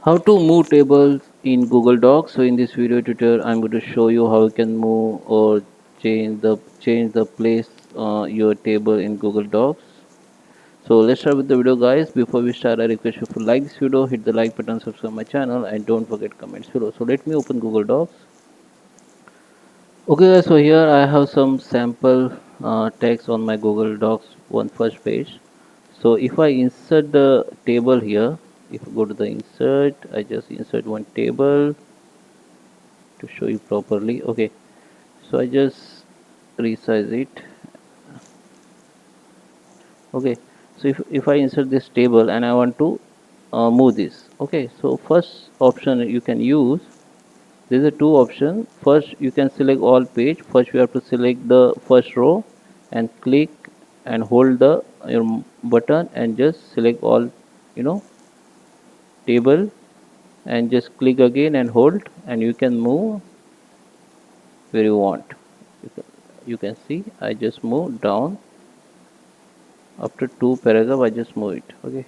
How to move tables in Google Docs. So in this video tutorial I'm going to show you how you can move or change the place your table in Google Docs. So let's start with the video, guys. Before we start, I request you to like this video, hit the like button, subscribe my channel, and don't forget comments below. So let me open Google Docs. Okay guys, so here I have some sample text on my Google Docs one first page. So if I insert the table here, if I go to the insert, I just insert one table to show you properly. Okay, so I just resize it. Okay, so if I insert this table and I want to move this. Okay, so first option you can use, there is a two option. First you can select all page. First you have to select the first row and click and hold the your button and just select all, you know, table, and just click again and hold, and you can move where you want. You can see I just move down. After two paragraph I just move it. Okay,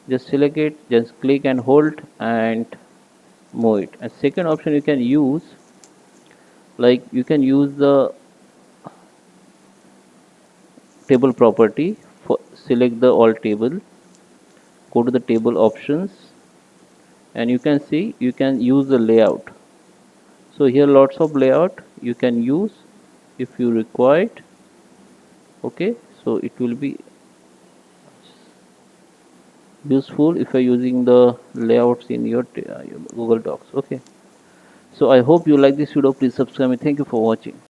just select it, just click and hold and move it. And second option you can use, like you can use the table property. For select the all table, go to the table options, and you can see you can use the layout. So here lots of layout you can use if you require it. Okay, so it will be useful if you're using the layouts in your Google Docs. Okay, so I hope you like this video. Please subscribe me. Thank you for watching.